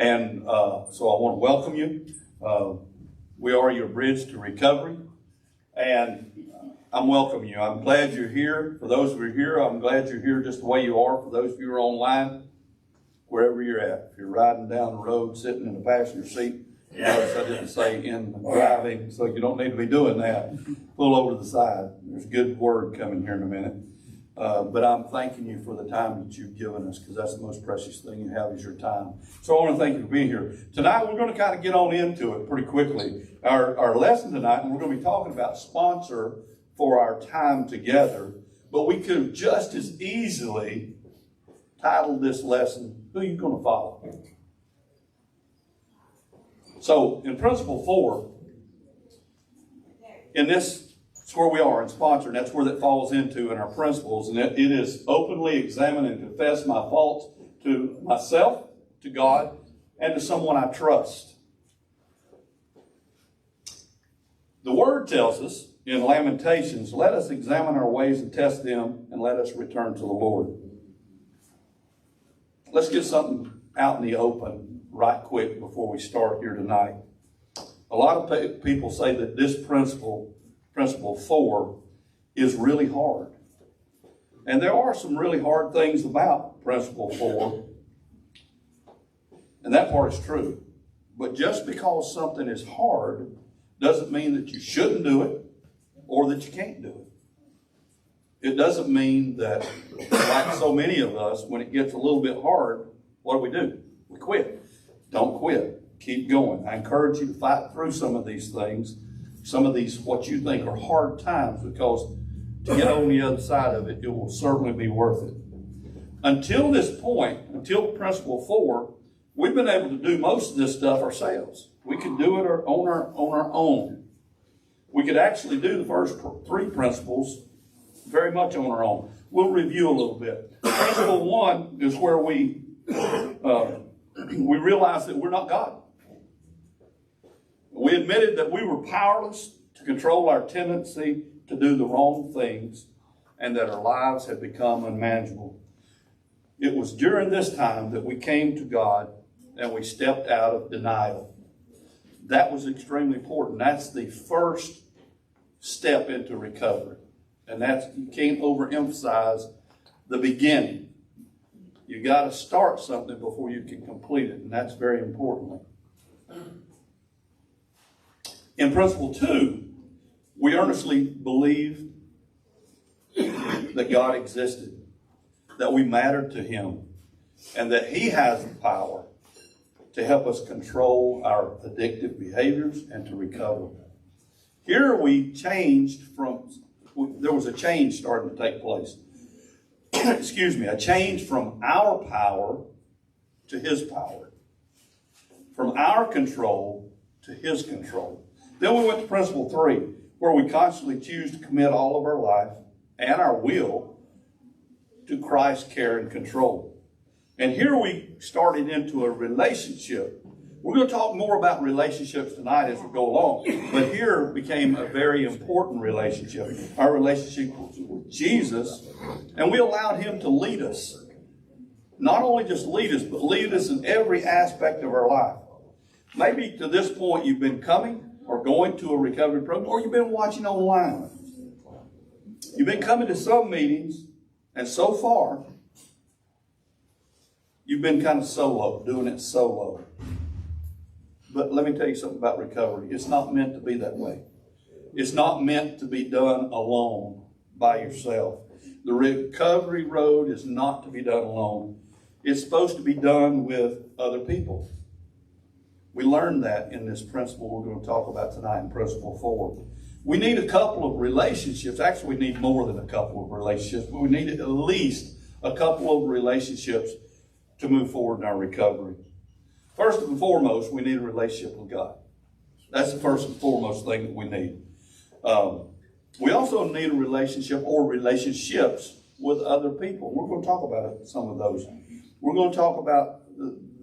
And so I want to welcome you. We are your bridge to recovery. And I'm welcoming you. I'm glad you're here. For those who are here, I'm glad you're here just the way you are. For those of you who are online, wherever you're at. If you're riding down the road, sitting in the passenger seat, notice I didn't say in driving, so you don't need to be doing that. Pull over to the side. There's a good word coming here in a minute. But I'm thanking you for the time that you've given us, because that's the most precious thing you have is your time. So I want to thank you for being here. Tonight we're going to kind of get on into it pretty quickly. Our lesson tonight, and we're going to be talking about sponsor for our time together. But we could just as easily title this lesson, Who Are You Going to Follow? So in principle 4, in this, it's where we are in sponsor, and that's where that falls into in our principles. And it is openly examine and confess my faults to myself, to God, and to someone I trust. The Word tells us in Lamentations, let us examine our ways and test them, and let us return to the Lord. Let's get something out in the open right quick before we start here tonight. A lot of people say that this principle 4, is really hard. And there are some really hard things about principle 4. And that part is true. But just because something is hard doesn't mean that you shouldn't do it or that you can't do it. It doesn't mean that, like so many of us, when it gets a little bit hard, what do? We quit. Don't quit. Keep going. I encourage you to fight through some of these things, some of these what you think are hard times, because to get on the other side of it, it will certainly be worth it. Until this point, until principle 4, we've been able to do most of this stuff ourselves. We could do it on our own. We could actually do the first 3 principles very much on our own. We'll review a little bit. Principle 1 is where we realize that we're not God. We admitted that we were powerless to control our tendency to do the wrong things, and that our lives had become unmanageable. It was during this time that we came to God and we stepped out of denial. That was extremely important. That's the first step into recovery. And you can't overemphasize the beginning. You got to start something before you can complete it, and that's very important. In principle 2, we earnestly believe that God existed, that we mattered to Him, and that He has the power to help us control our addictive behaviors and to recover. Here we changed there was a change starting to take place. Excuse me, a change from our power to His power, from our control to His control. Then we went to principle 3, where we constantly choose to commit all of our life and our will to Christ's care and control. And here we started into a relationship. We're going to talk more about relationships tonight as we go along, but here became a very important relationship, our relationship with Jesus, and we allowed Him to lead us. Not only just lead us, but lead us in every aspect of our life. Maybe to this point you've been coming or going to a recovery program, or you've been watching online. You've been coming to some meetings, and so far, you've been kind of solo, doing it solo. But let me tell you something about recovery. It's not meant to be that way. It's not meant to be done alone by yourself. The recovery road is not to be done alone. It's supposed to be done with other people. We learned that in this principle we're going to talk about tonight in principle 4. We need a couple of relationships. Actually, we need more than a couple of relationships, but we need at least a couple of relationships to move forward in our recovery. First and foremost, we need a relationship with God. That's the first and foremost thing that we need. We also need a relationship or relationships with other people. We're going to talk about some of those. We're going to talk about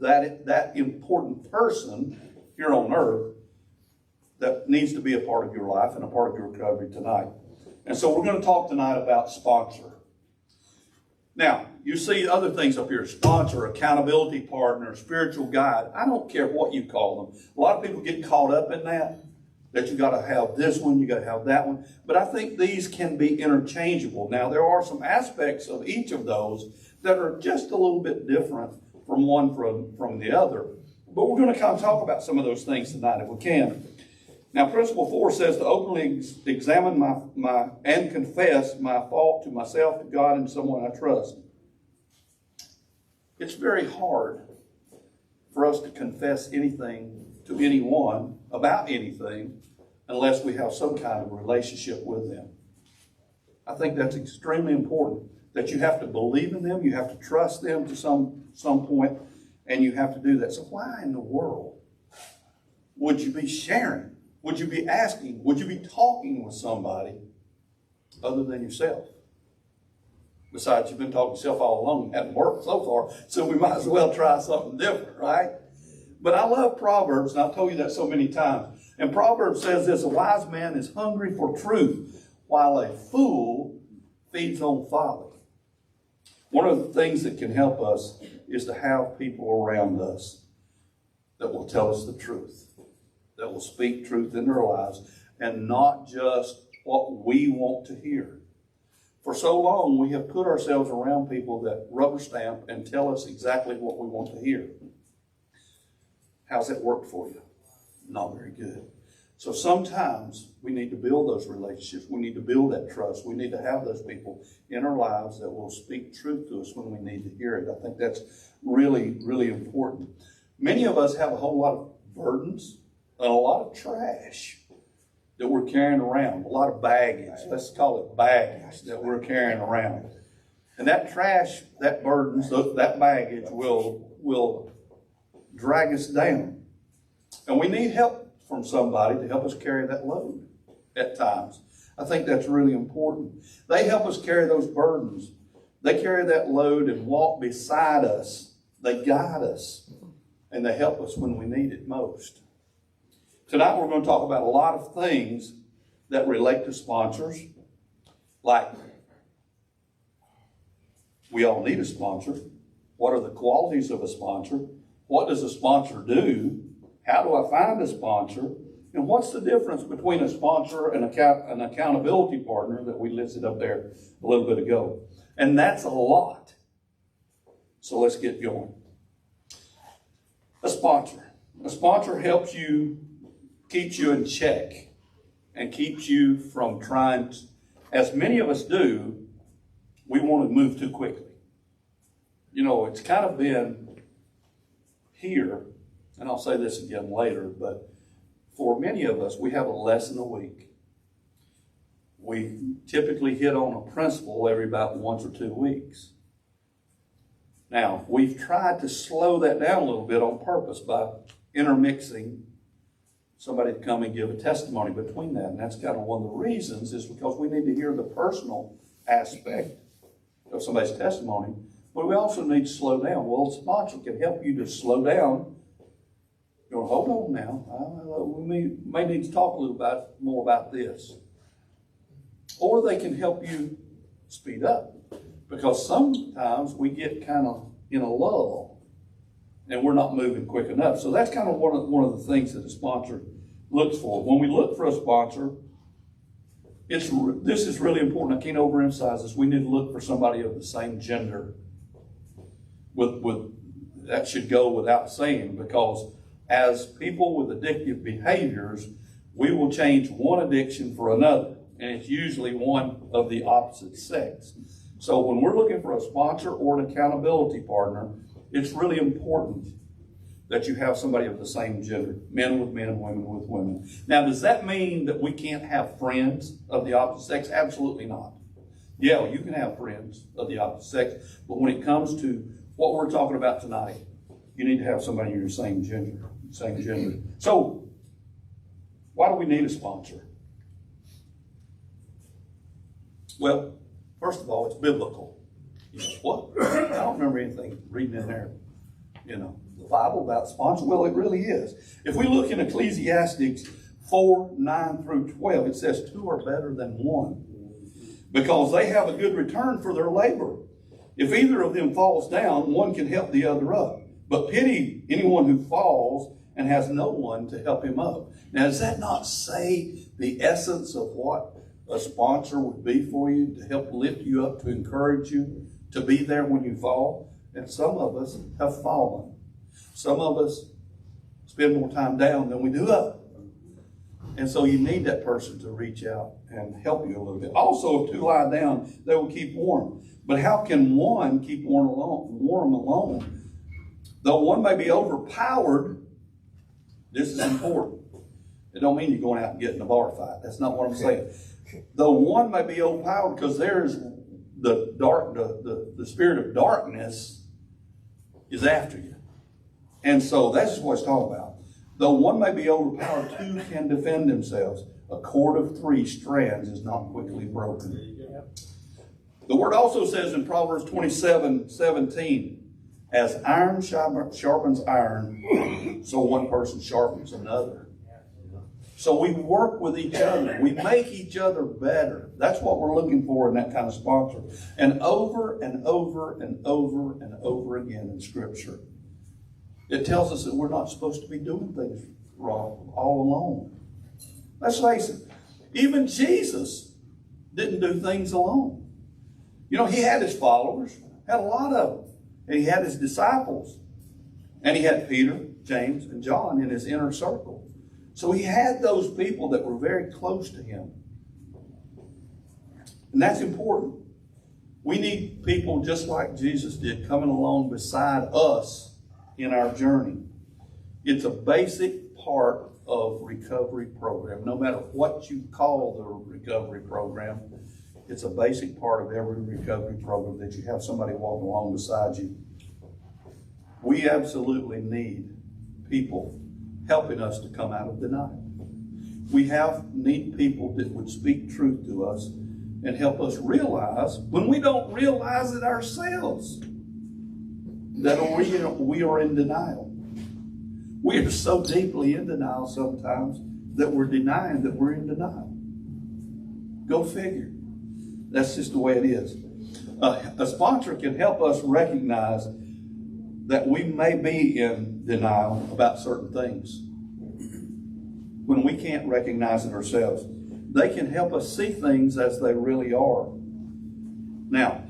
that important person here on earth that needs to be a part of your life and a part of your recovery tonight. And so we're going to talk tonight about sponsor. Now, you see other things up here: sponsor, accountability partner, spiritual guide. I don't care what you call them. A lot of people get caught up in that you got to have this one, you got to have that one. But I think these can be interchangeable. Now, there are some aspects of each of those that are just a little bit different from one from the other. But we're going to kind of talk about some of those things tonight if we can. Now, principle 4 says to openly examine my and confess my fault to myself, to God, and someone I trust. It's very hard for us to confess anything to anyone about anything unless we have some kind of relationship with them. I think that's extremely important, that you have to believe in them, you have to trust them to some point, and you have to do that. So why in the world would you be sharing? Would you be asking? Would you be talking with somebody other than yourself? Besides, you've been talking to yourself all along. It hasn't worked so far, so we might as well try something different, right? But I love Proverbs, and I've told you that so many times. And Proverbs says this: a wise man is hungry for truth, while a fool feeds on folly. One of the things that can help us is to have people around us that will tell us the truth, that will speak truth in their lives, and not just what we want to hear. For so long, we have put ourselves around people that rubber stamp and tell us exactly what we want to hear. How's that worked for you? Not very good. So sometimes we need to build those relationships. We need to build that trust. We need to have those people in our lives that will speak truth to us when we need to hear it. I think that's really, really important. Many of us have a whole lot of burdens and a lot of trash that we're carrying around, a lot of baggage. Let's call it baggage that we're carrying around. And that trash, that burdens, that baggage will drag us down. And we need help from somebody to help us carry that load at times. I think that's really important. They help us carry those burdens. They carry that load and walk beside us. They guide us, and they help us when we need it most. Tonight we're going to talk about a lot of things that relate to sponsors, like we all need a sponsor. What are the qualities of a sponsor? What does a sponsor do? How do I find a sponsor? And what's the difference between a sponsor and an accountability partner that we listed up there a little bit ago? And that's a lot. So let's get going. A sponsor. A sponsor helps you, keeps you in check, and keeps you from trying to, as many of us do, we want to move too quickly. You know, it's kind of been here, and I'll say this again later, but for many of us, we have a lesson a week. We typically hit on a principle every about once or 2 weeks. Now, we've tried to slow that down a little bit on purpose by intermixing somebody to come and give a testimony between that. And that's kind of one of the reasons, is because we need to hear the personal aspect of somebody's testimony, but we also need to slow down. Well, a sponsor can help you to slow down. You're going, hold on now. We may need to talk a little more about this. Or they can help you speed up, because sometimes we get kind of in a lull and we're not moving quick enough. So that's kind of one of the things that a sponsor looks for. When we look for a sponsor, this is really important. I can't overemphasize this. We need to look for somebody of the same gender. That should go without saying, because as people with addictive behaviors, we will change one addiction for another, and it's usually one of the opposite sex. So when we're looking for a sponsor or an accountability partner, it's really important that you have somebody of the same gender, men with men, women with women. Now, does that mean that we can't have friends of the opposite sex? Absolutely not. Yeah, you can have friends of the opposite sex, but when it comes to what we're talking about tonight, you need to have somebody in your same gender. So, why do we need a sponsor? Well, first of all, it's biblical. You know, what? I don't remember anything reading in there, the Bible about sponsor. Well, it really is. If we look in Ecclesiastes 4:9-12, it says 2 are better than 1, because they have a good return for their labor. If either of them falls down, one can help the other up. But pity anyone who falls and has no one to help him up. Now, does that not say the essence of what a sponsor would be for you, to help lift you up, to encourage you, to be there when you fall? And some of us have fallen. Some of us spend more time down than we do up. And so you need that person to reach out and help you a little bit. Also, if two lie down, they will keep warm. But how can one keep warm alone? Though one may be overpowered, this is important. It don't mean you're going out and getting a bar fight. That's not what I'm saying. Though one may be overpowered, because there's the spirit of darkness is after you. And so that's what it's talking about. Though one may be overpowered, two can defend themselves. A cord of three strands is not quickly broken. The word also says in Proverbs 27:17, as iron sharpens iron, so one person sharpens another. So we work with each other. We make each other better. That's what we're looking for in that kind of sponsor. And over and over and over and over again in Scripture, it tells us that we're not supposed to be doing things wrong all alone. Let's face it, even Jesus didn't do things alone. You know, he had his followers, had a lot of them. And he had his disciples. And he had Peter, James, and John in his inner circle. So he had those people that were very close to him. And that's important. We need people just like Jesus did coming along beside us in our journey. It's a basic part of recovery program. No matter what you call the recovery program, it's a basic part of every recovery program that you have somebody walking along beside you. We absolutely need people helping us to come out of denial. We need people that would speak truth to us and help us realize, when we don't realize it ourselves, that we are in denial. We are so deeply in denial sometimes that we're denying that we're in denial. Go figure. That's just the way it is. A sponsor can help us recognize that we may be in denial about certain things when we can't recognize it ourselves. They can help us see things as they really are. Now,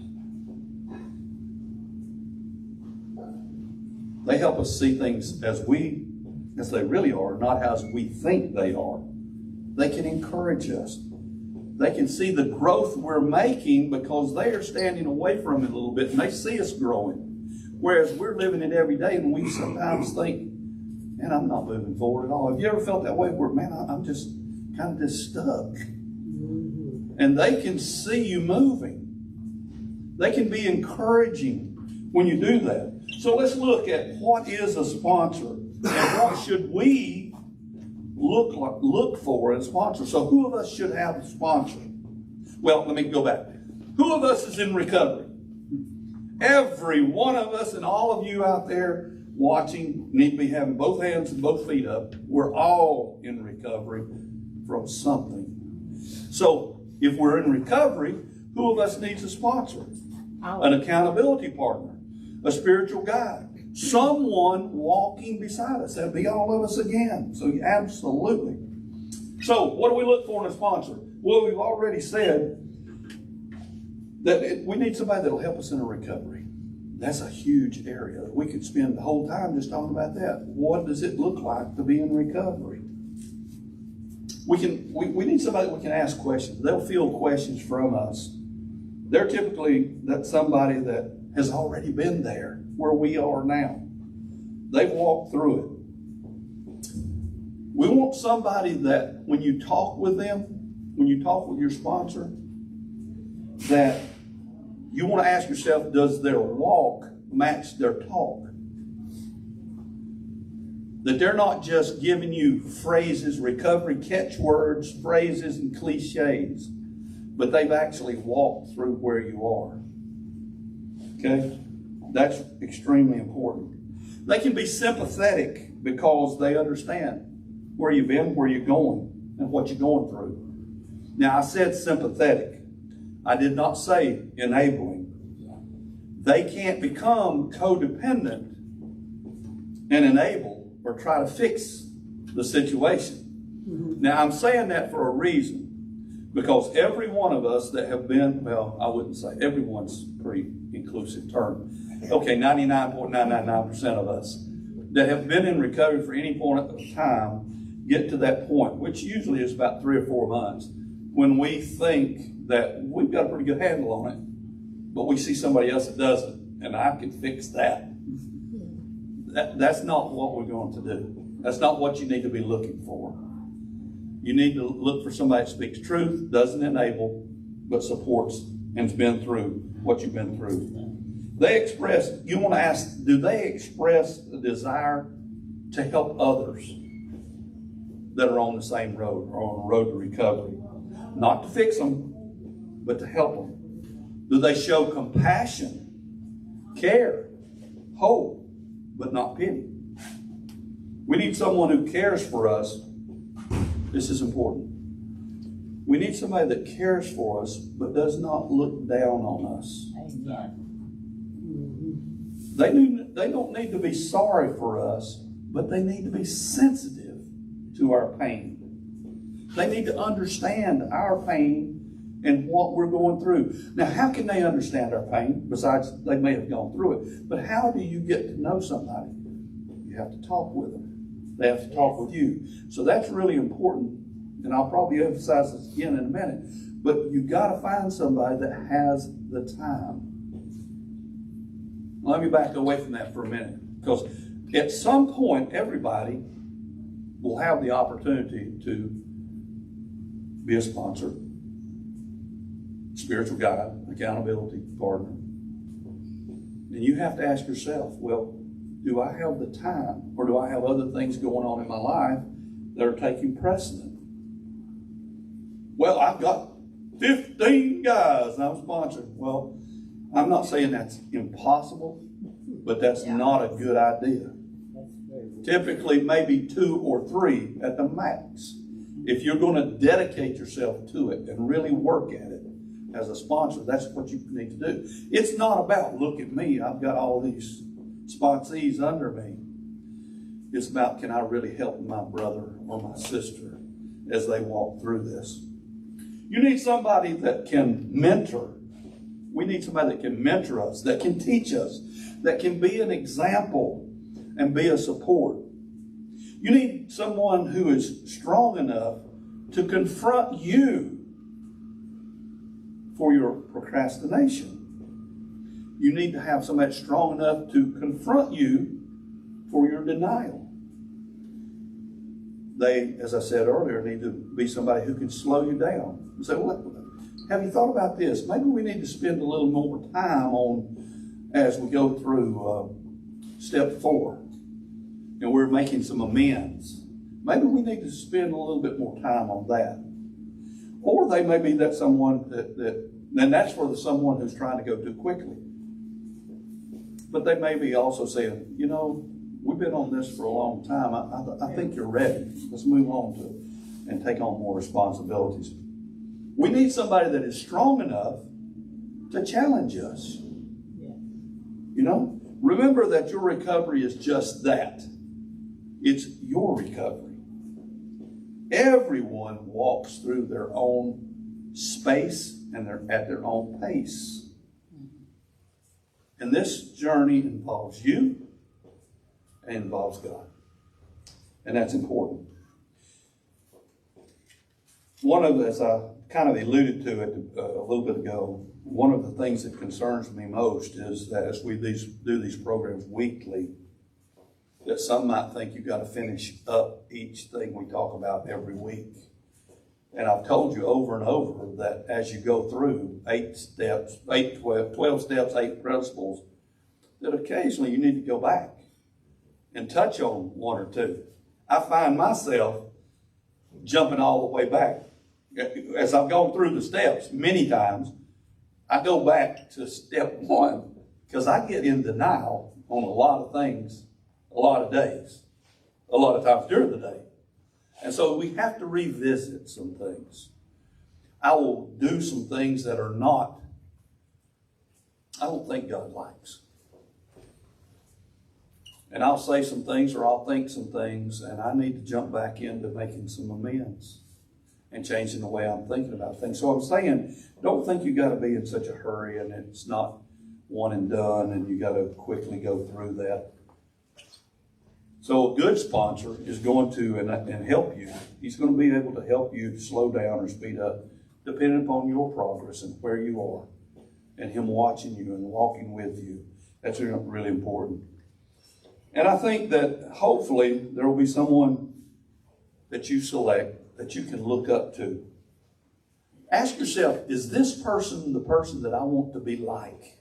they help us see things as they really are, not as we think they are. They can encourage us. They can see the growth we're making because they are standing away from it a little bit and they see us growing. Whereas we're living it every day and we sometimes think, man, I'm not moving forward at all. Have you ever felt that way where, man, I'm just kind of just stuck? And they can see you moving. They can be encouraging when you do that. So let's look at what is a sponsor and what should we look for in a sponsor. So who of us should have a sponsor? Well, let me go back. Who of us is in recovery? Every one of us and all of you out there watching need to be having both hands and both feet up. We're all in recovery from something. So if we're in recovery, who of us needs a sponsor? An accountability partner, a spiritual guide, someone walking beside us. That'd be all of us again. So absolutely. So what do we look for in a sponsor? Well, we've already said that we need somebody that'll help us in a recovery. That's a huge area. We could spend the whole time just talking about that. What does it look like to be in recovery? We need somebody that we can ask questions. They'll field questions from us. They're typically somebody that has already been there where we are now. They've walked through it. We want somebody that when you talk with them, when you talk with your sponsor, that you want to ask yourself, does their walk match their talk? That they're not just giving you phrases, recovery catchwords, phrases, and cliches, but they've actually walked through where you are. Okay? That's extremely important. They can be sympathetic because they understand where you've been, where you're going, and what you're going through. Now, I said sympathetic. I did not say enabling. They can't become codependent and enable or try to fix the situation. Now, I'm saying that for a reason, because every one of us that have been, well, I wouldn't say everyone's a pretty inclusive term. Okay, 99.999% of us that have been in recovery for any point of time get to that point, which usually is about 3 or 4 months, when we think that we've got a pretty good handle on it, but we see somebody else that doesn't, and I can fix that. That's not what we're going to do. That's not what you need to be looking for. You need to look for somebody that speaks truth, doesn't enable, but supports and's been through what you've been through. They express, you want to ask, do they express the desire to help others that are on the same road or on the road to recovery? Not to fix them, but to help them. Do they show compassion, care, hope, but not pity? We need someone who cares for us. This is important. We need somebody that cares for us, but does not look down on us. They don't need to be sorry for us, but they need to be sensitive to our pain. They need to understand our pain and what we're going through. Now, how can they understand our pain? Besides, they may have gone through it. But how do you get to know somebody? You have to talk with them. They have to talk with you. So that's really important. And I'll probably emphasize this again in a minute. But you got to find somebody that has the time. Let me back away from that for a minute. Because at some point, everybody will have the opportunity to be a sponsor, spiritual guide, accountability partner. And you have to ask yourself, well, do I have the time, or do I have other things going on in my life that are taking precedent? Well, I've got 15 guys and I'm sponsored. Well, I'm not saying that's impossible, but that's not a good idea. Typically, maybe 2 or 3 at the max. If you're going to dedicate yourself to it and really work at it as a sponsor, that's what you need to do. It's not about, look at me, I've got all these sponsees under me. It's about, can I really help my brother or my sister as they walk through this? You need somebody that can mentor. We need somebody that can mentor us, that can teach us, that can be an example and be a support. You need someone who is strong enough to confront you for your procrastination. You need to have somebody strong enough to confront you for your denial. They, as I said earlier, need to be somebody who can slow you down. You say, well, have you thought about this? Maybe we need to spend a little more time on, as we go through step 4, and we're making some amends. Maybe we need to spend a little bit more time on that. Or they may be that someone and that's for someone who's trying to go too quickly. But they may be also saying, you know, we've been on this for a long time. I think you're ready. Let's move on to it and take on more responsibilities. We need somebody that is strong enough to challenge us. You know, remember that your recovery is just that. It's your recovery. Everyone walks through their own space and they're at their own pace. And this journey involves you and involves God. And that's important. One of the, as I kind of alluded to it a little bit ago, one of the things that concerns me most is that as we do these programs weekly, that some might think you've got to finish up each thing we talk about every week. And I've told you over and over that as you go through 12 steps, 8 principles, that occasionally you need to go back and touch on 1 or 2. I find myself jumping all the way back. As I've gone through the steps many times, I go back to step 1 because I get in denial on a lot of things, a lot of days, a lot of times during the day. And so we have to revisit some things. I will do some things that are not I don't think God likes. And I'll say some things or I'll think some things, and I need to jump back into making some amends and changing the way I'm thinking about things. So I'm saying, don't think you got to be in such a hurry and it's not one and done and you got to quickly go through that. So a good sponsor is going to and help you. He's going to be able to help you to slow down or speed up, depending upon your progress and where you are, and him watching you and walking with you. That's really important. And I think that hopefully there will be someone that you select that you can look up to. Ask yourself, is this person the person that I want to be like?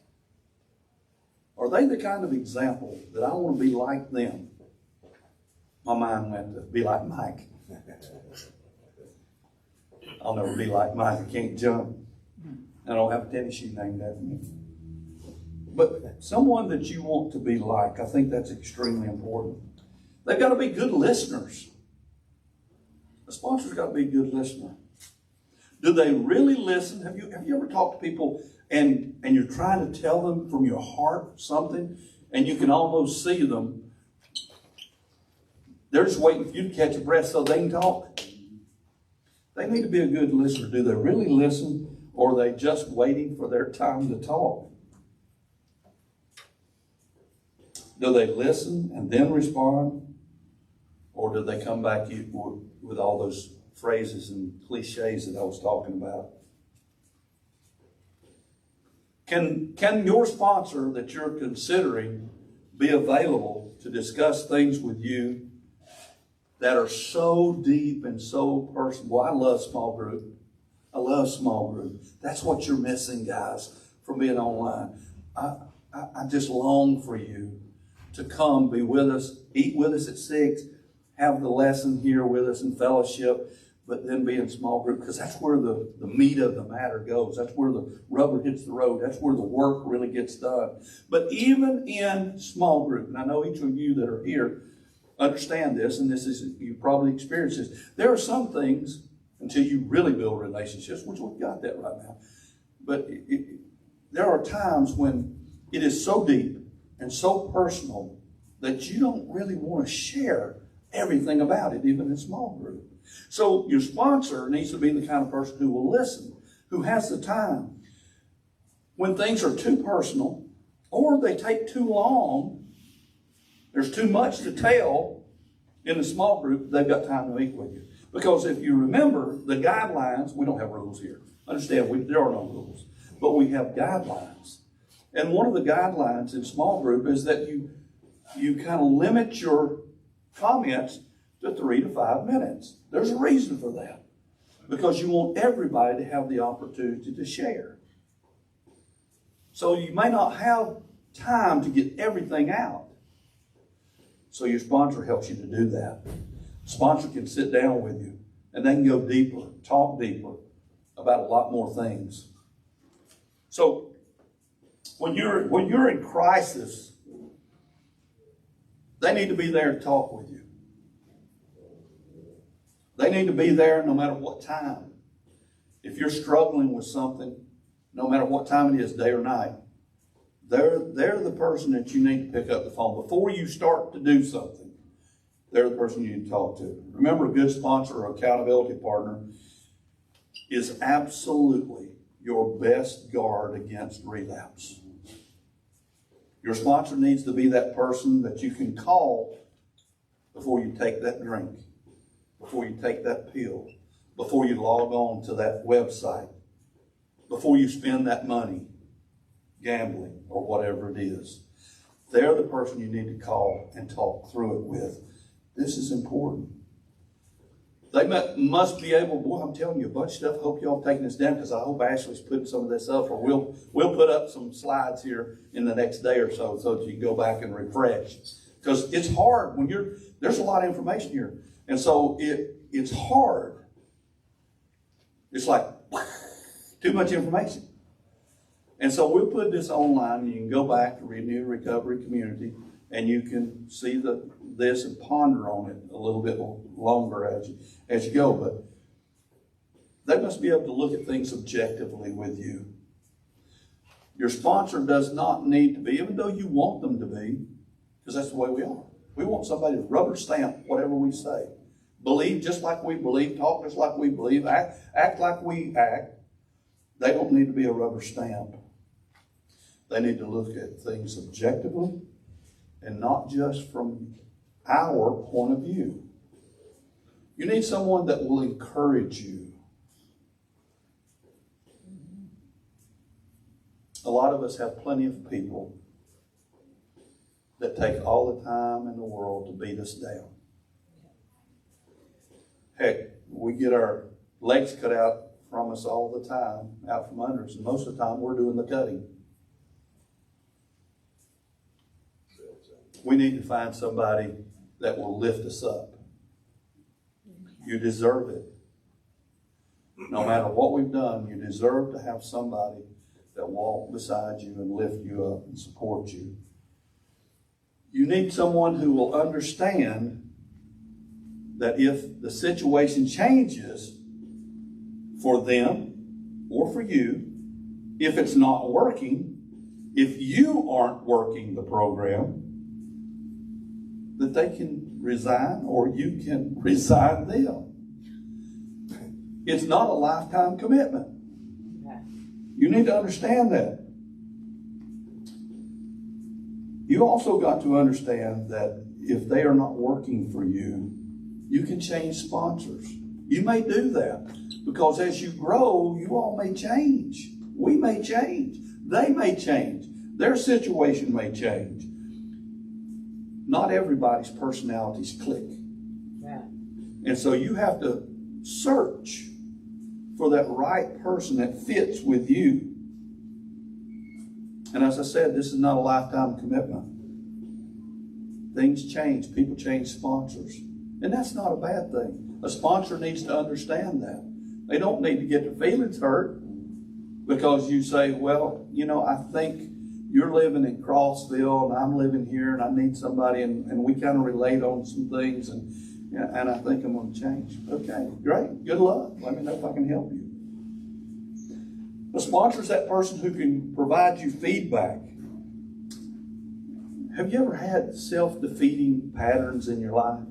Are they the kind of example that I want to be like them? My mind went to be like Mike. I'll never be like Mike. I can't jump. I don't have a tennis shoe named after me. But someone that you want to be like, I think that's extremely important. They've got to be good listeners. The sponsor's got to be a good listener. Do they really listen? Have you ever talked to people and you're trying to tell them from your heart something, and you can almost see them? They're just waiting for you to catch a breath so they can talk. They need to be a good listener. Do they really listen, or are they just waiting for their time to talk? Do they listen and then respond? Or do they come back with all those phrases and cliches that I was talking about? Can your sponsor that you're considering be available to discuss things with you that are so deep and so personal? Well, I love small group. I love small group. That's what you're missing, guys, from being online. I just long for you to come be with us, eat with us at 6, have the lesson here with us in fellowship, but then be in small group, because that's where the meat of the matter goes. That's where the rubber hits the road. That's where the work really gets done. But even in small group, and I know each of you that are here understand this, and this is, you probably experienced this. There are some things, until you really build relationships, which we've got that right now, but there are times when it is so deep and so personal that you don't really want to share everything about it, even in small group. So your sponsor needs to be the kind of person who will listen, who has the time. When things are too personal or they take too long, there's too much to tell in the small group, they've got time to meet with you. Because if you remember the guidelines, we don't have rules here. Understand, there are no rules, but we have guidelines. And one of the guidelines in small group is that you kind of limit your comments to 3 to 5 minutes. There's a reason for that, because you want everybody to have the opportunity to share. So you may not have time to get everything out. So your sponsor helps you to do that. The sponsor can sit down with you and they can go deeper, talk deeper about a lot more things. So when you're in crisis, they need to be there to talk with you. They need to be there no matter what time. If you're struggling with something, no matter what time it is, day or night, they're the person that you need to pick up the phone. Before you start to do something, they're the person you need to talk to. Remember, a good sponsor or accountability partner is absolutely your best guard against relapse. Your sponsor needs to be that person that you can call before you take that drink, before you take that pill, before you log on to that website, before you spend that money gambling or whatever it is. They're the person you need to call and talk through it with. This is important. They must be able, boy, I'm telling you a bunch of stuff. I hope y'all taking this down, because I hope Ashley's putting some of this up, or we'll put up some slides here in the next day or so that you can go back and refresh. Because it's hard when there's a lot of information here. And so it's hard. It's like too much information. And so we'll put this online. You can go back to Renew Recovery Community and you can see this and ponder on it a little bit longer as you go. But they must be able to look at things objectively with you. Your sponsor does not need to be, even though you want them to be, because that's the way we are. We want somebody to rubber stamp whatever we say. Believe just like we believe, talk just like we believe, act like we act. They don't need to be a rubber stamp. They need to look at things objectively and not just from our point of view. You need someone that will encourage you. A lot of us have plenty of people that take all the time in the world to beat us down. Heck, we get our legs cut out from us all the time, out from under us, and most of the time we're doing the cutting. We need to find somebody that will lift us up. You deserve it. No matter what we've done, you deserve to have somebody that walk beside you and lift you up and support you. You need someone who will understand that if the situation changes for them or for you, if it's not working, if you aren't working the program, that they can resign or you can resign them. It's not a lifetime commitment. You need to understand that. You also got to understand that if they are not working for you, you can change sponsors. You may do that because as you grow, you all may change. We may change. They may change. Their situation may change. Not everybody's personalities click. Yeah. And so you have to search for that right person that fits with you. And as I said, this is not a lifetime commitment. Things change. People change sponsors. And that's not a bad thing. A sponsor needs to understand that. They don't need to get their feelings hurt because you say, well, you know, I think you're living in Crossville and I'm living here and I need somebody and we kind of relate on some things and I think I'm going to change. Okay, great. Good luck. Let me know if I can help you. A sponsor is that person who can provide you feedback. Have you ever had self-defeating patterns in your life?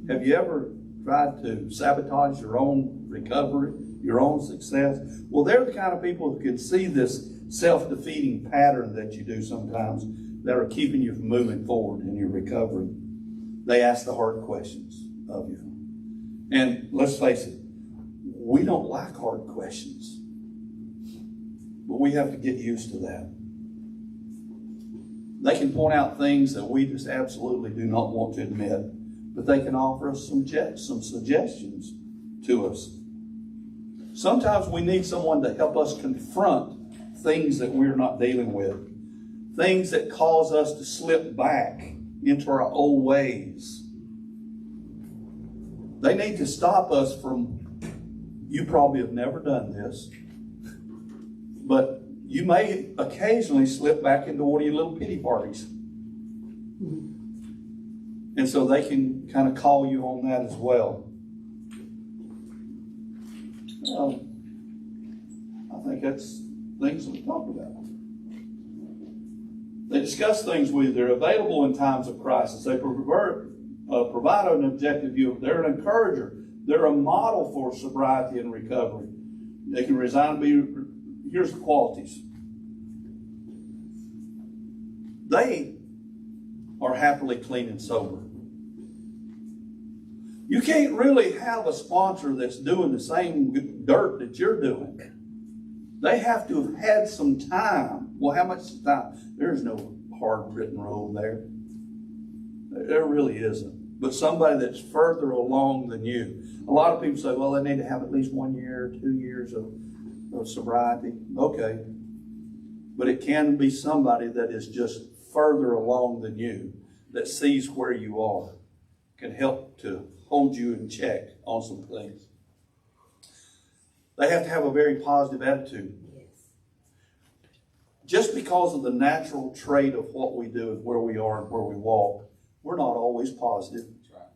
Have you ever tried to sabotage your own recovery, your own success? Well, they're the kind of people who can see this self-defeating pattern that you do sometimes that are keeping you from moving forward in your recovery. They ask the hard questions of you. And let's face it, we don't like hard questions. But we have to get used to that. They can point out things that we just absolutely do not want to admit, but they can offer us some suggestions to us. Sometimes we need someone to help us confront things that we're not dealing with, things that cause us to slip back into our old ways. They need to stop us from, you probably have never done this, but you may occasionally slip back into one of your little pity parties. And so they can kind of call you on that as well. I think that's things that we talked about. They discuss things with you. They're available in times of crisis. They provide an objective view. They're an encourager. They're a model for sobriety and recovery. They can resign and be. Here's the qualities. They are happily clean and sober. You can't really have a sponsor that's doing the same dirt that you're doing. They have to have had some time. Well, how much time? There's no hard written rule there. There really isn't. But somebody that's further along than you. A lot of people say, well, they need to have at least 1 year, 2 years of sobriety. Okay. But it can be somebody that is just further along than you, that sees where you are, can help to hold you in check on some things. They have to have a very positive attitude. Yes. Just because of the natural trait of what we do and where we are and where we walk, we're not always positive. That's right.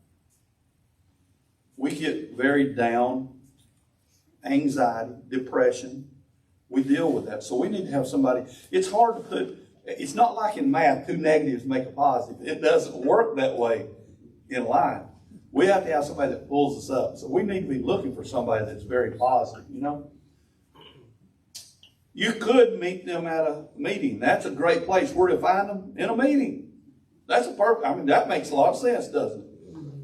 We get very down, anxiety, depression. We deal with that. So we need to have somebody. It's hard to put, it's not like in math, 2 negatives make a positive. It doesn't work that way in life. We have to have somebody that pulls us up. So we need to be looking for somebody that's very positive, you know. You could meet them at a meeting. That's a great place. Where to find them? In a meeting. That's a perfect, I mean, that makes a lot of sense, doesn't it?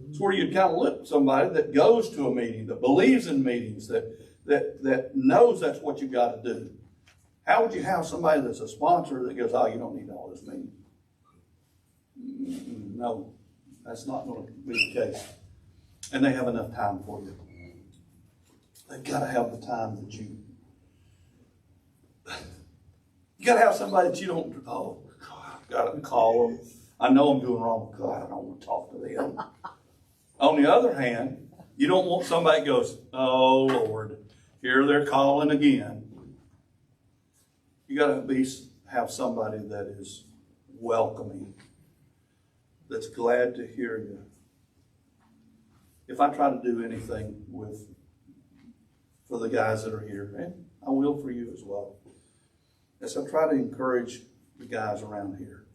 It's where you'd kind of look at somebody that goes to a meeting, that believes in meetings, that knows that's what you got to do. How would you have somebody that's a sponsor that goes, oh, you don't need all this meeting? No, that's not going to be the case. And they have enough time for you. They've got to have the time that you got to have somebody that you don't, oh, God, I've got to call them. I know I'm doing wrong, but God, I don't want to talk to them. On the other hand, you don't want somebody that goes, oh, Lord, here they're calling again. You got to have somebody that is welcoming, that's glad to hear you. If I try to do anything for the guys that are here, and I will for you as well, as I try to encourage the guys around here.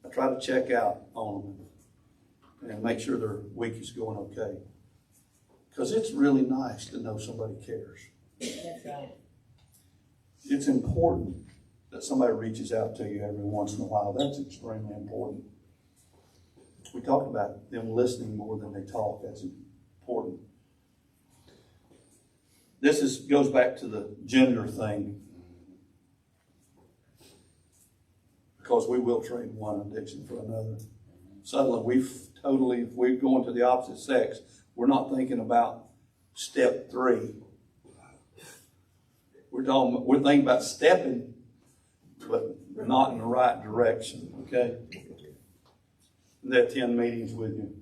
I try to check out on them and make sure their week is going okay. Because it's really nice to know somebody cares. That's right. It's important that somebody reaches out to you every once in a while. That's extremely important. We talked about them listening more than they talk. That's important. This goes back to the gender thing. Because we will trade one addiction for another. Suddenly if we're going to the opposite sex, we're not thinking about step 3. We're thinking about stepping, but not in the right direction, okay? They attend meetings with you.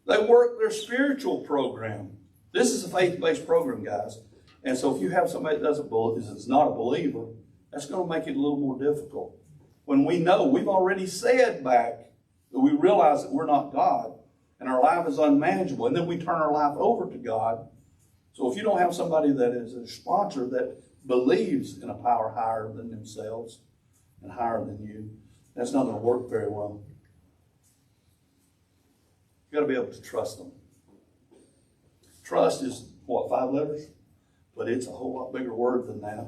They work their spiritual program. This is a faith-based program, guys. And so if you have somebody that is not a believer, that's going to make it a little more difficult. When we know, we've already said back that we realize that we're not God and our life is unmanageable, and then we turn our life over to God. So if you don't have somebody that is a sponsor that believes in a power higher than themselves and higher than you, that's not going to work very well. You've got to be able to trust them. Trust is, 5 letters? But it's a whole lot bigger word than that.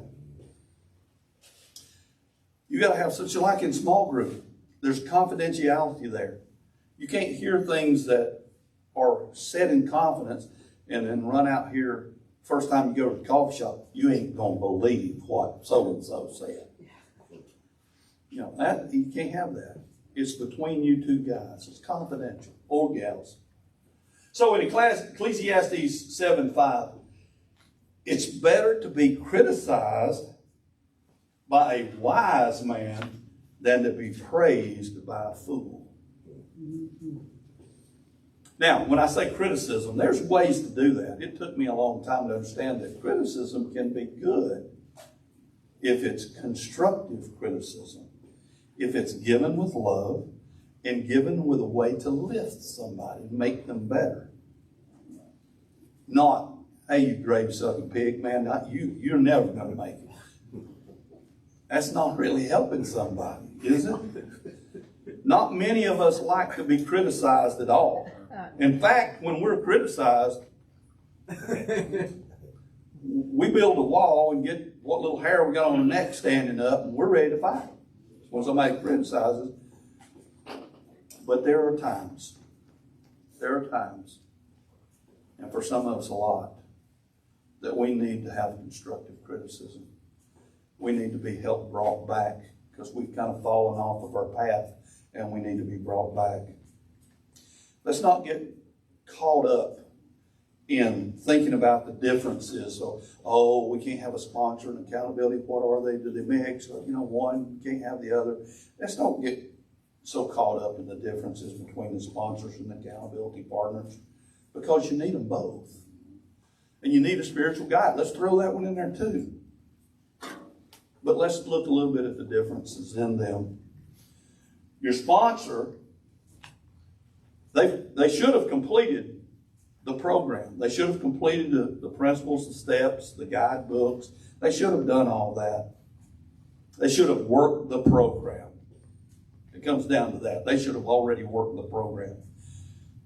You got to have such, like in small group, there's confidentiality there. You can't hear things that are said in confidence and then run out here. First time you go to the coffee shop, you ain't going to believe what so-and-so said. You know, that you can't have that. It's between you two guys. It's confidential, or gals. So in Ecclesiastes 7:5, it's better to be criticized by a wise man than to be praised by a fool. Now, when I say criticism, there's ways to do that. It took me a long time to understand that criticism can be good if it's constructive criticism, if it's given with love and given with a way to lift somebody, make them better. Not, hey, you grave-sucking pig, man, you're never going to make it. That's not really helping somebody, is it? Not many of us like to be criticized at all. In fact, when we're criticized, we build a wall and get what little hair we got on the neck standing up, and we're ready to fight when somebody criticizes. But there are times, and for some of us a lot, that we need to have constructive criticism. We need to be helped brought back because we've kind of fallen off of our path and we need to be brought back. Let's not get caught up in thinking about the differences. So, we can't have a sponsor and accountability. What are they? Do they mix? Or, one can't have the other. Let's don't get so caught up in the differences between the sponsors and the accountability partners because you need them both. And you need a spiritual guide. Let's throw that one in there too. But let's look a little bit at the differences in them. Your sponsor, they should have completed the program. They should have completed the principles, the steps, the guidebooks. They should have done all that. They should have worked the program. It comes down to that. They should have already worked the program.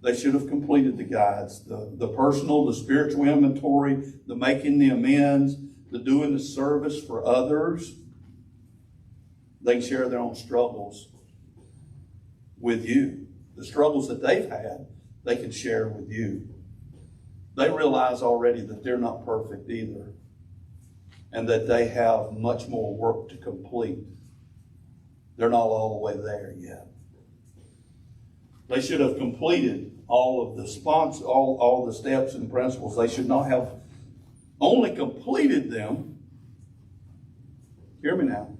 They should have completed the guides, the personal, the spiritual inventory, the making the amends, the doing the service for others. They can share their own struggles with you. The struggles that they've had, they can share with you. They realize already that they're not perfect either, and that they have much more work to complete. They're not all the way there yet. They should have completed all of the all the steps and principles. They should not have only completed them. Hear me now.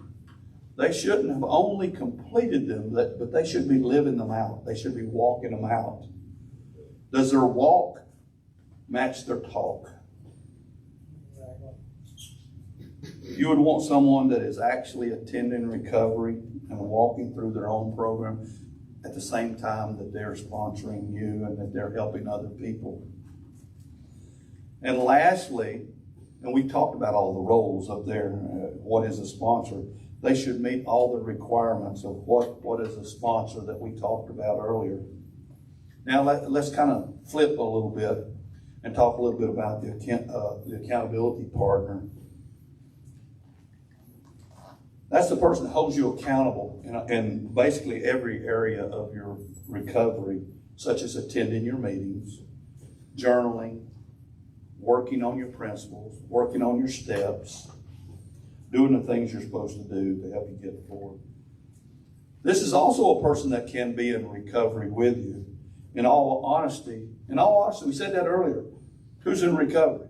They shouldn't have only completed them, but they should be living them out. They should be walking them out. Does their walk match their talk? You would want someone that is actually attending recovery and walking through their own program at the same time that they're sponsoring you and that they're helping other people. And lastly, and we talked about all the roles up there, what is a sponsor? They should meet all the requirements of what is a sponsor that we talked about earlier. Now let's kind of flip a little bit and talk a little bit about the accountability partner. That's the person that holds you accountable in basically every area of your recovery, such as attending your meetings, journaling, working on your principles, working on your steps, doing the things you're supposed to do to help you get forward. This is also a person that can be in recovery with you. In all honesty, we said that earlier. Who's in recovery?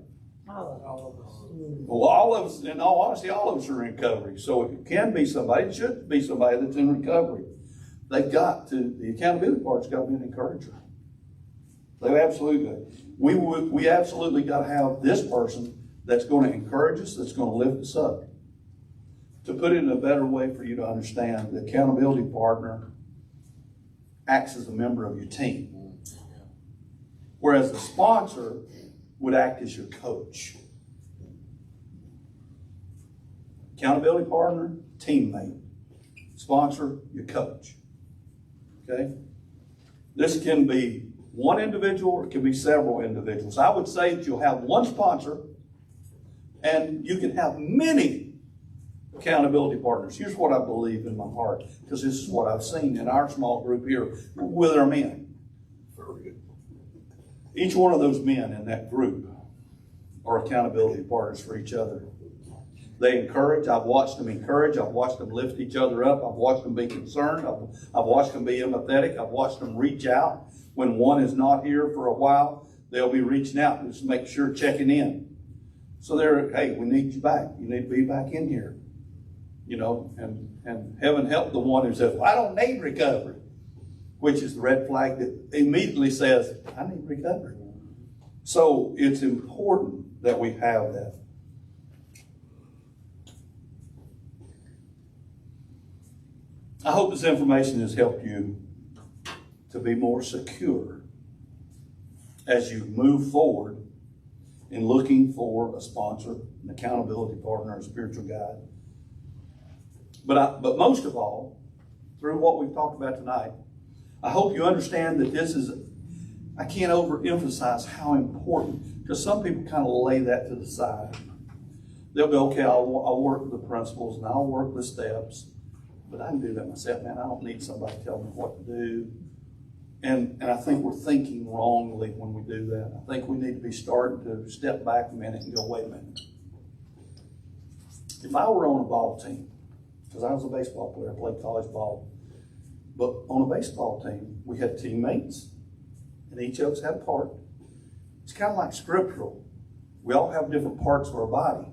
All of us. Well, all of us, in all honesty, all of us are in recovery. So it can be somebody, it should be somebody that's in recovery. The accountability part's got to be an encourager. They absolutely, we absolutely got to have this person that's going to encourage us, that's going to lift us up. To put it in a better way for you to understand, the accountability partner acts as a member of your team. Whereas the sponsor would act as your coach. Accountability partner, teammate. Sponsor, your coach. Okay? This can be one individual or it can be several individuals. I would say that you'll have one sponsor and you can have many accountability partners. Here's what I believe in my heart, because this is what I've seen in our small group here with our men. Each one of those men in that group are accountability partners for each other. They encourage. I've watched them encourage. I've watched them lift each other up. I've watched them be concerned. I've watched them be empathetic. I've watched them reach out. When one is not here for a while, they'll be reaching out and just make sure, checking in. So they're, hey, we need you back. You need to be back in here. You know, and heaven help the one who says, well, I don't need recovery, which is the red flag that immediately says, I need recovery. So it's important that we have that. I hope this information has helped you to be more secure as you move forward in looking for a sponsor, an accountability partner, a spiritual guide. But most of all, through what we've talked about tonight, I hope you understand that this is, I can't overemphasize how important, because some people kind of lay that to the side. They'll go, okay, I'll work with the principles and I'll work the steps, but I can do that myself, man. I don't need somebody to tell me what to do. And I think we're thinking wrongly when we do that. I think we need to be starting to step back a minute and go, wait a minute. If I were on a ball team, because I was a baseball player, I played college ball. But on a baseball team, we had teammates, and each of us had a part. It's kind of like scriptural. We all have different parts of our body,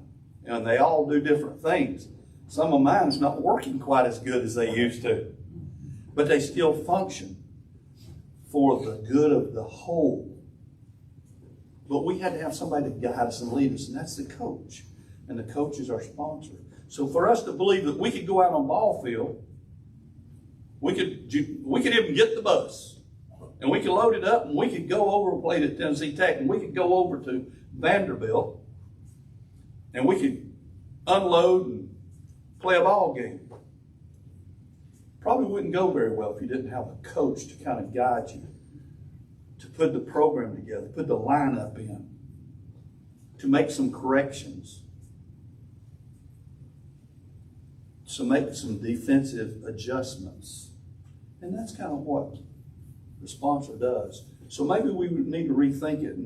and they all do different things. Some of mine's not working quite as good as they used to, but they still function for the good of the whole. But we had to have somebody to guide us and lead us, and that's the coach. And the coach is our sponsor. So for us to believe that we could go out on ball field, we could even get the bus And we could load it up and we could go over and play at Tennessee Tech, and we could go over to Vanderbilt and we could unload and play a ball game. Probably wouldn't go very well if you didn't have a coach to kind of guide you, to put the program together, put the lineup in, to make some corrections, to make some defensive adjustments. And that's kind of what the sponsor does. So maybe we need to rethink it.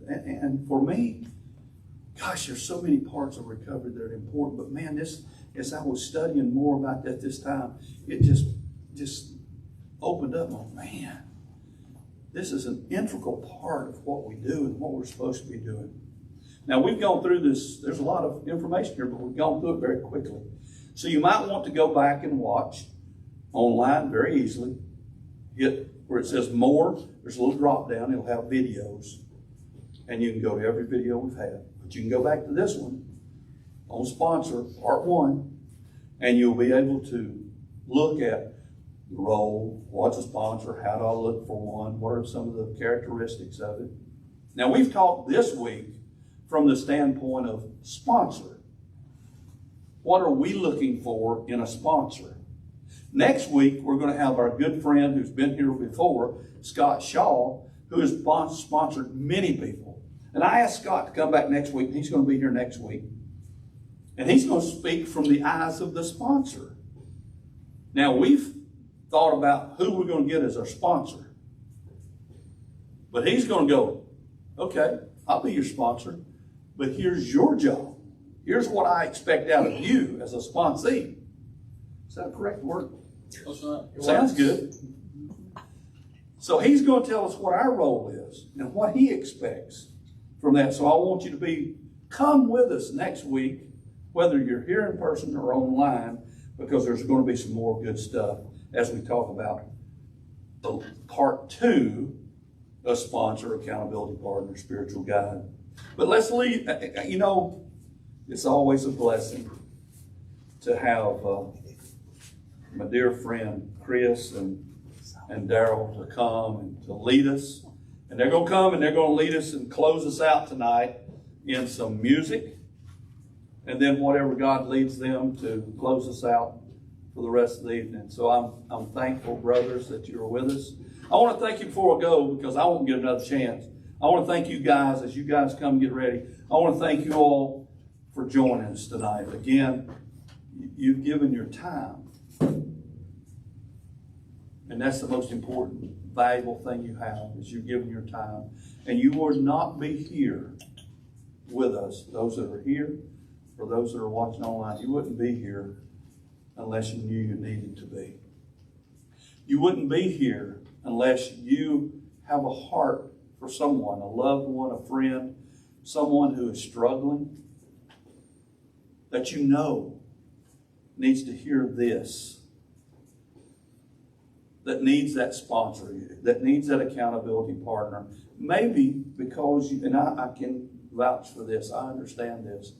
And for me, gosh, there's so many parts of recovery that are important. But man, this, as I was studying more about that this time, it just opened up. Oh man, this is an integral part of what we do and what we're supposed to be doing. Now we've gone through this. There's a lot of information here, but we've gone through it very quickly. So you might want to go back and watch online very easily. Hit where it says more. There's a little drop down. It'll have videos. And you can go to every video we've had. But you can go back to this one on sponsor, part 1, and you'll be able to look at the role, what's a sponsor, how do I look for one, what are some of the characteristics of it. Now we've talked this week from the standpoint of sponsor. What are we looking for in a sponsor? Next week, we're going to have our good friend who's been here before, Scott Shaw, who has sponsored many people. And I asked Scott to come back next week. He's going to be here next week. And he's going to speak from the eyes of the sponsor. Now, we've thought about who we're going to get as our sponsor. But he's going to go, okay, I'll be your sponsor, but here's your job. Here's what I expect out of you as a sponsee. Is that a correct word? Sounds good. So he's going to tell us what our role is and what he expects from that. So I want you to come with us next week, whether you're here in person or online, because there's going to be some more good stuff as we talk about the part 2 of sponsor, accountability partner, spiritual guide. But let's leave, it's always a blessing to have my dear friend Chris and Daryl to come and to lead us. And they're going to come and they're going to lead us and close us out tonight in some music. And then whatever God leads them to close us out for the rest of the evening. So I'm thankful, brothers, that you're with us. I want to thank you before I go, because I won't get another chance. I want to thank you guys as you guys come get ready. I want to thank you all for joining us tonight. Again, you've given your time. And that's the most important, valuable thing you have, is you've given your time. And you would not be here with us, those that are here or those that are watching online. You wouldn't be here unless you knew you needed to be. You wouldn't be here unless you have a heart for someone, a loved one, a friend, someone who is struggling, that you know needs to hear this, that needs that sponsor, that needs that accountability partner. Maybe because and I can vouch for this, I understand this.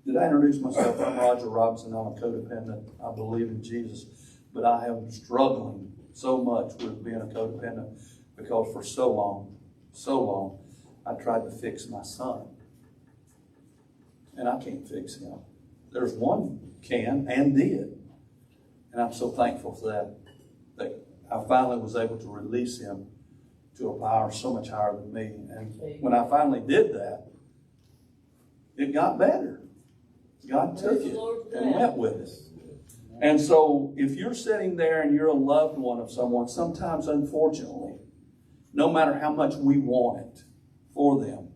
Did I introduce myself? I'm Roger Robinson. I'm a codependent. I believe in Jesus. But I am struggling so much with being a codependent because for so long, I tried to fix my son. And I can't fix him. There's one can and did. And I'm so thankful for that I finally was able to release him to a power so much higher than me. And when I finally did that, it got better. God took it and went with it. And so if you're sitting there and you're a loved one of someone, sometimes unfortunately, no matter how much we want it for them,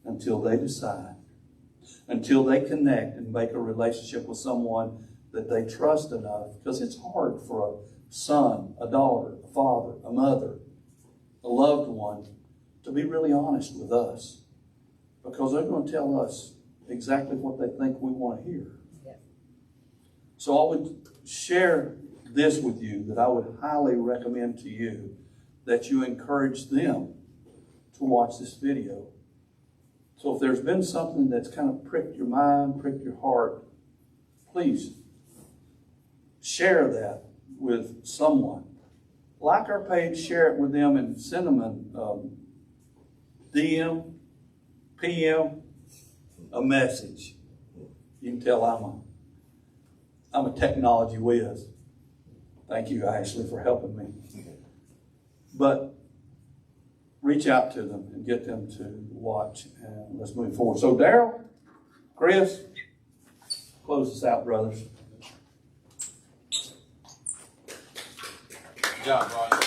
until they decide, until they connect and make a relationship with someone that they trust enough, because it's hard for a son, a daughter, a father, a mother, a loved one to be really honest with us, because they're going to tell us exactly what they think we want to hear. Yeah. So I would share this with you, that I would highly recommend to you that you encourage them to watch this video. So if there's been something that's kind of pricked your mind, pricked your heart, please share that with someone like our page, share it with them, and send them a DM, PM, a message. You can tell I'm a technology whiz. Thank you, Ashley, for helping me. But reach out to them and get them to watch, and let's move forward. So, Daryl, Chris, close us out, brothers. Good job, Ryan.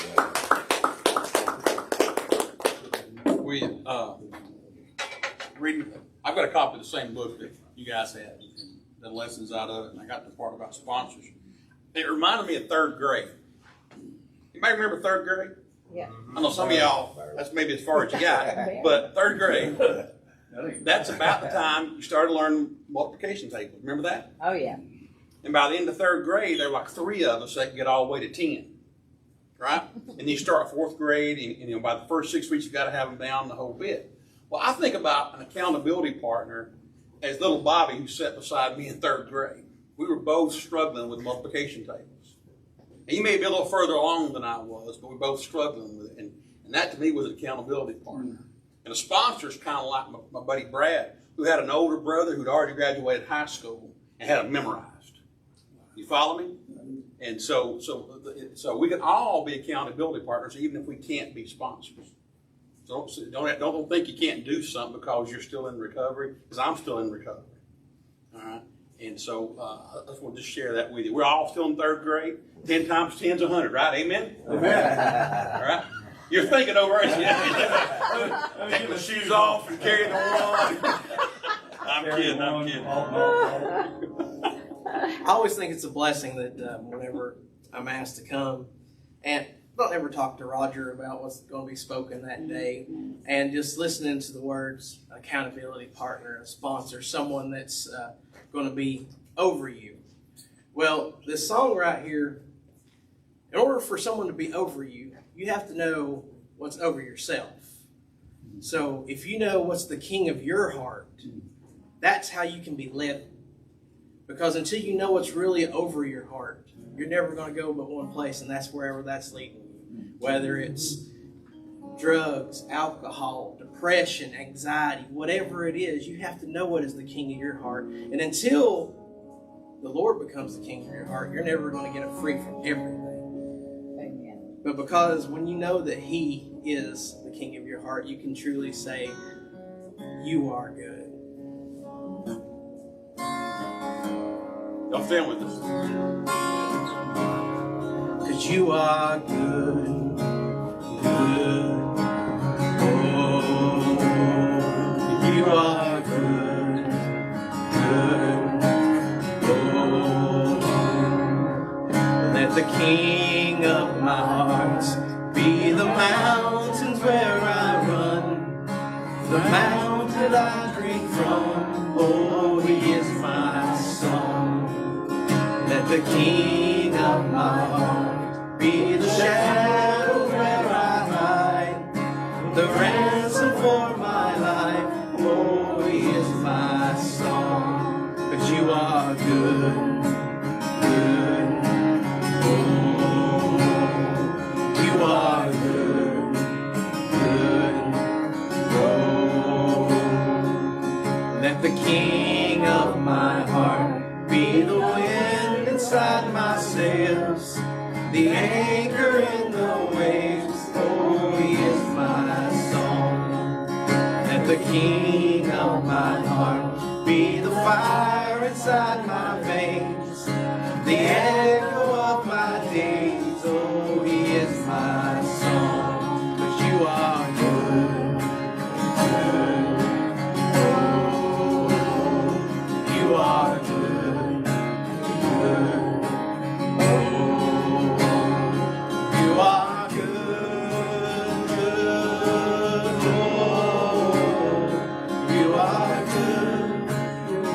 We reading. I've got a copy of the same book that you guys had, and the lessons out of it, and I got the part about sponsors. It reminded me of third grade. Anybody remember third grade? Yeah. I know some of y'all, that's maybe as far as you got, but third grade, that's about the time you started learning multiplication tables. Remember that? Oh, yeah. And by the end of third grade, there were like 3 of us that could get all the way to 10. Right? And you start 4th grade, and by the first 6 weeks, you got to have them down the whole bit. Well, I think about an accountability partner as little Bobby, who sat beside me in 3rd grade. We were both struggling with multiplication tables. And you may be a little further along than I was, but we're both struggling with it. And that to me was an accountability partner. And a sponsor is kind of like my buddy Brad, who had an older brother who'd already graduated high school and had them memorized. You follow me? And so we can all be accountability partners, even if we can't be sponsors. So don't think you can't do something because you're still in recovery, because I'm still in recovery. All right. And so I just want to just share that with you. We're all still in 3rd grade. 10 times 10 is 100, right? Amen? Amen. All right? You're thinking over it. Taking the shoes off and carrying the one. I'm kidding. I always think it's a blessing that whenever I'm asked to come, and don't ever talk to Roger about what's going to be spoken that day, and just listening to the words accountability partner, a sponsor, someone that's going to be over you. Well, this song right here, in order for someone to be over you, you have to know what's over yourself. So if you know what's the king of your heart, that's how you can be led. Because until you know what's really over your heart, you're never going to go but one place, and that's wherever that's leading you. Whether it's drugs, alcohol, depression, anxiety, whatever it is, you have to know what is the king of your heart. And until the Lord becomes the king of your heart, you're never going to get free from everything. Amen. But because when you know that He is the king of your heart, you can truly say, you are good. Y'all stand with us. 'Cause you are good, good. Oh, you are good, good. Oh, let the king of my heart be the mountains where I run, the mountain I drink from. Oh, He is my song. Let the king of my heart be the shadow where I hide, the ransom for my life. Oh, He is my song. 'Cause you are good, good. Oh, you are good, good. Oh, let the king of my heart be the wind inside my sails, the anchor in the waves. Oh, He is my song. Let the king of my heart be the fire inside my veins, the echo of my days. Oh, He is my song. 'Cause you are good, good. Oh, you are good, good. Oh, you are good, good. Oh, you are good,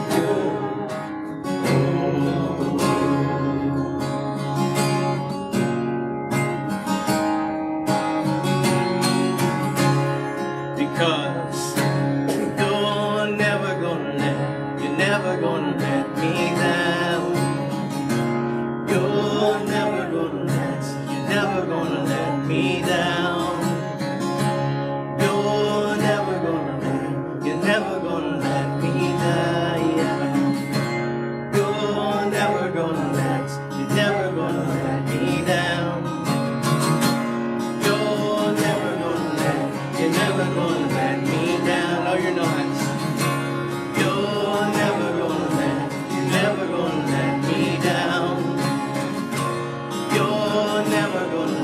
good. Because you're never gonna let me down. You're never gonna let gonna let me down. No, you're not. You're never gonna let me down. You're never gonna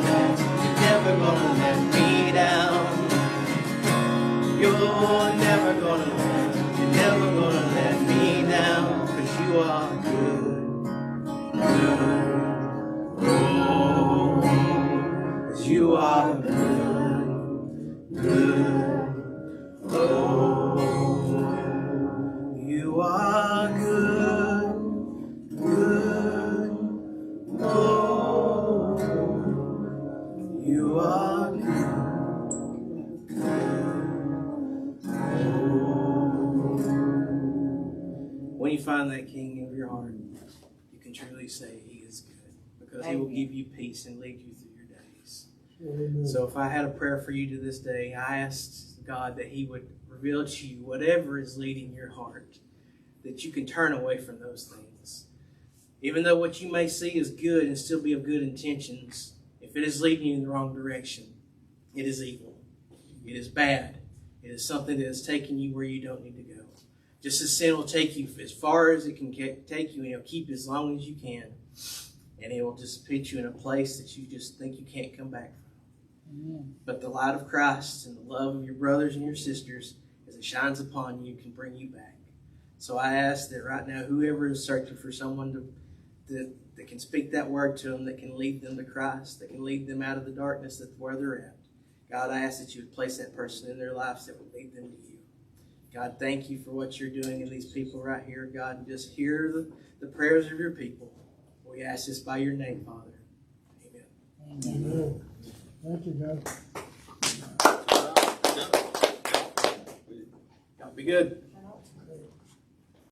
let me down. You're never gonna let me down. 'Cause you are good, good. Oh, 'cause you are good, good. Oh, you are good, good. Oh, you are good. When you find that King of your heart, you can truly say He is good, because He will give you peace and lead you through your days. So if I had a prayer for you to this day, I asked God that He would reveal to you whatever is leading your heart, that you can turn away from those things. Even though what you may see is good and still be of good intentions, if it is leading you in the wrong direction, it is evil. It is bad. It is something that is taking you where you don't need to go. Just as sin will take you as far as it can take you, and it'll keep you as long as you can. And it will just put you in a place that you just think you can't come back from. But the light of Christ and the love of your brothers and your sisters, as it shines upon you, can bring you back. So I ask that right now, whoever is searching for someone that can speak that word to them, that can lead them to Christ, that can lead them out of the darkness that's where they're at, God, I ask that you would place that person in their lives that would lead them to you. God, thank you for what you're doing in these people right here. God, and just hear the prayers of your people. We ask this by your name, Father. Amen. Amen. Thank you, God. God be good.